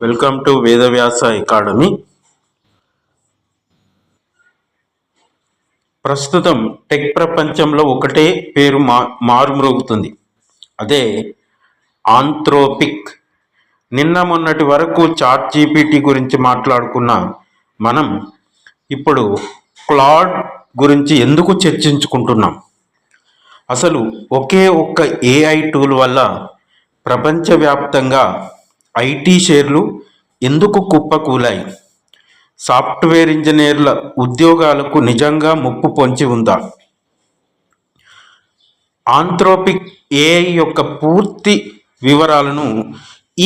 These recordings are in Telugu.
Welcome to Vedavyasa academy. ప్రస్తుతం టెక్ ప్రపంచంలో ఒకటే పేరు మారుమ్రోగుతుంది, అదే ఆంథ్రోపిక్. నిన్న మొన్నటి వరకు చాట్ జీపీటీ గురించి మాట్లాడుకున్న మనం ఇప్పుడు క్లాడ్ గురించి ఎందుకు చర్చించుకుంటున్నాం? అసలు ఒకే ఒక్క ఏఐ టూల్ వల్ల ప్రపంచవ్యాప్తంగా ఐటీ షేర్లు ఎందుకు కుప్పకూలాయి? సాఫ్ట్వేర్ ఇంజనీర్ల ఉద్యోగాలకు నిజంగా ముప్పు పొంచి ఉందా? ఆంథ్రోపిక్ ఏఐ యొక్క పూర్తి వివరాలను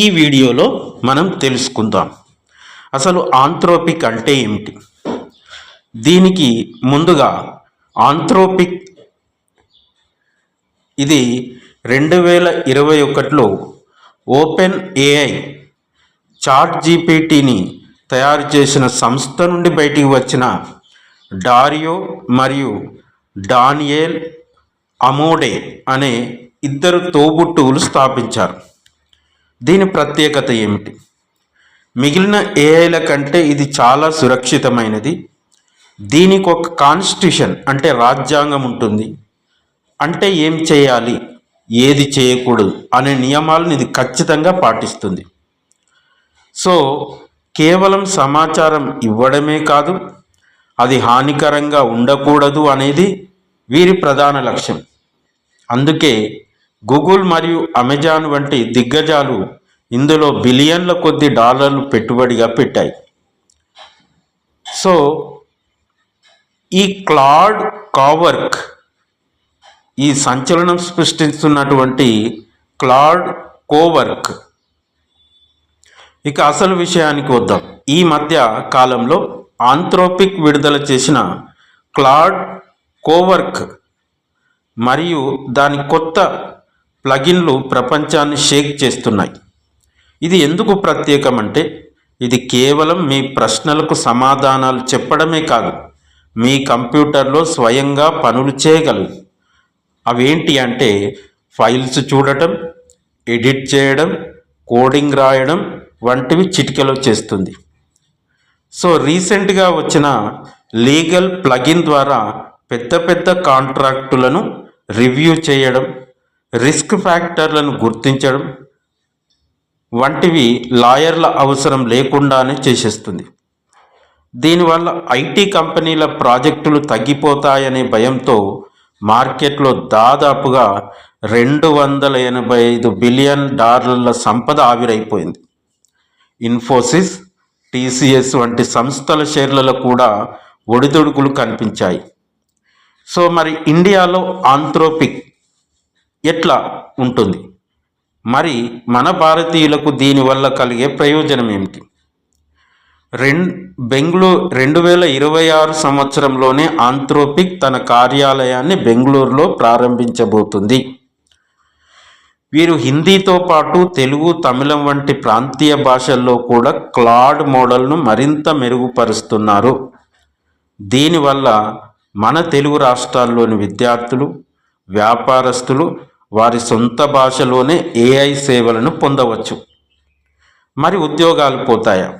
ఈ వీడియోలో మనం తెలుసుకుందాం. అసలు ఆంథ్రోపిక్ అంటే ఏమిటి? దీనికి ముందుగా ఆంథ్రోపిక్ ఇది 2021లో ఓపెన్ ఏఐ చాట్ జీపీటీని తయారు చేసిన సంస్థ నుండి బయటికి వచ్చిన డారియో మరియు డానియల్ అమోడే అనే ఇద్దరు తోబుట్టువులు స్థాపించారు. దీని ప్రత్యేకత ఏమిటి? మిగిలిన ఏఐల కంటే ఇది చాలా సురక్షితమైనది. దీనికి ఒక కాన్స్టిట్యూషన్ అంటే రాజ్యాంగం ఉంటుంది. అంటే ఏం చేయాలి, ఏది చేయకూడదు అనే నియమాలను ఇది ఖచ్చితంగా పాటిస్తుంది. సో కేవలం సమాచారం ఇవ్వడమే కాదు, అది హానికరంగా ఉండకూడదు అనేది వీరి ప్రధాన లక్ష్యం. అందుకే గూగుల్ మరియు అమెజాన్ వంటి దిగ్గజాలు ఇందులో బిలియన్ల కొద్ది డాలర్లు పెట్టుబడిగా పెట్టాయి. సో ఈ క్లాడ్ కోవర్క్, ఈ సంచలనం సృష్టిస్తున్నటువంటి క్లాడ్ కోవర్క్, ఇక అసలు విషయానికి వద్దాం. ఈ మధ్య కాలంలో ఆంథ్రోపిక్ విడుదల చేసిన క్లాడ్ కోవర్క్ మరియు దాని కొత్త ప్లగిన్లు ప్రపంచాన్ని షేక్ చేస్తున్నాయి. ఇది ఎందుకు ప్రత్యేకం అంటే, ఇది కేవలం మీ ప్రశ్నలకు సమాధానాలు చెప్పడమే కాదు, మీ కంప్యూటర్లో స్వయంగా పనులు చేయగలవు. అవేంటి అంటే ఫైల్స్ చూడటం, ఎడిట్ చేయడం, కోడింగ్ రాయడం వంటివి చిటికెలో చేస్తుంది. సో రీసెంట్గా వచ్చిన లీగల్ ప్లగిన్ ద్వారా పెద్ద పెద్ద కాంట్రాక్టులను రివ్యూ చేయడం, రిస్క్ ఫ్యాక్టర్లను గుర్తించడం వంటివి లాయర్ల అవసరం లేకుండానే చేసేస్తుంది. దీనివల్ల ఐటీ కంపెనీల ప్రాజెక్టులు తగ్గిపోతాయనే భయంతో మార్కెట్లో దాదాపుగా $285 బిలియన్ సంపద ఆవిరైపోయింది. ఇన్ఫోసిస్, టీసీఎస్ వంటి సంస్థల షేర్లలో కూడా ఒడిదుడుకులు కనిపించాయి. సో మరి ఇండియాలో ఆంథ్రోపిక్ ఎట్లా ఉంటుంది? మరి మన భారతీయులకు దీనివల్ల కలిగే ప్రయోజనం ఏమిటి? 2026 సంవత్సరంలోనే ఆంథ్రోపిక్ తన కార్యాలయాన్ని బెంగళూరులో ప్రారంభించబోతుంది. వీరు హిందీతో పాటు తెలుగు, తమిళం వంటి ప్రాంతీయ భాషల్లో కూడా క్లాడ్ మోడల్ను మరింత మెరుగుపరుస్తున్నారు. దీనివల్ల మన తెలుగు రాష్ట్రాల్లోని విద్యార్థులు, వ్యాపారస్తులు వారి సొంత భాషలోనే ఏఐ సేవలను పొందవచ్చు. మరి ఉద్యోగాలు పోతాయా?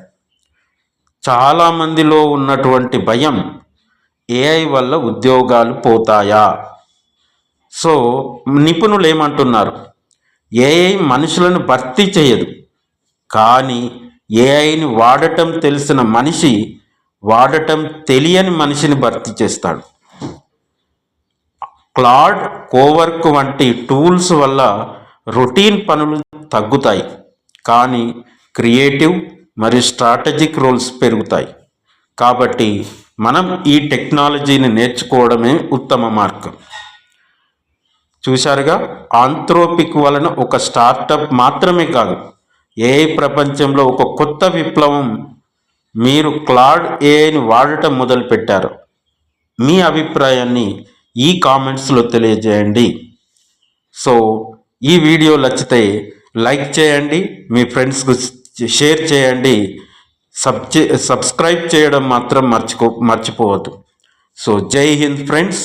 చాలామందిలో ఉన్నటువంటి భయం, ఏఐ వల్ల ఉద్యోగాలు పోతాయా? సో నిపుణులు ఏమంటున్నారు? ఏఐ మనుషులను భర్తీ చేయదు, కానీ ఏఐని వాడటం తెలిసిన మనిషి వాడటం తెలియని మనిషిని భర్తీ చేస్తాడు. క్లాడ్ కోవర్క్ వంటి టూల్స్ వల్ల రొటీన్ పనులు తగ్గుతాయి, కానీ క్రియేటివ్ మరియు స్ట్రాటజిక్ రోల్స్ పెరుగుతాయి. కాబట్టి మనం ఈ టెక్నాలజీని నేర్చుకోవడమే ఉత్తమ మార్గం. చూశారుగా, ఆంథ్రోపిక్ వలన ఒక స్టార్టప్ మాత్రమే కాదు, ఏఐ ప్రపంచంలో ఒక కొత్త విప్లవం. మీరు క్లాడ్ ఏఐని వాడటం మొదలుపెట్టారు. మీ అభిప్రాయాన్ని ఈ కామెంట్స్లో తెలియజేయండి. సో ఈ వీడియో నచ్చితే లైక్ చేయండి, మీ ఫ్రెండ్స్కు షేర్ చేయండి, సబ్స్క్రైబ్ చేయడం మాత్రం మర్చిపోవద్దు. సో జై హింద్ ఫ్రెండ్స్.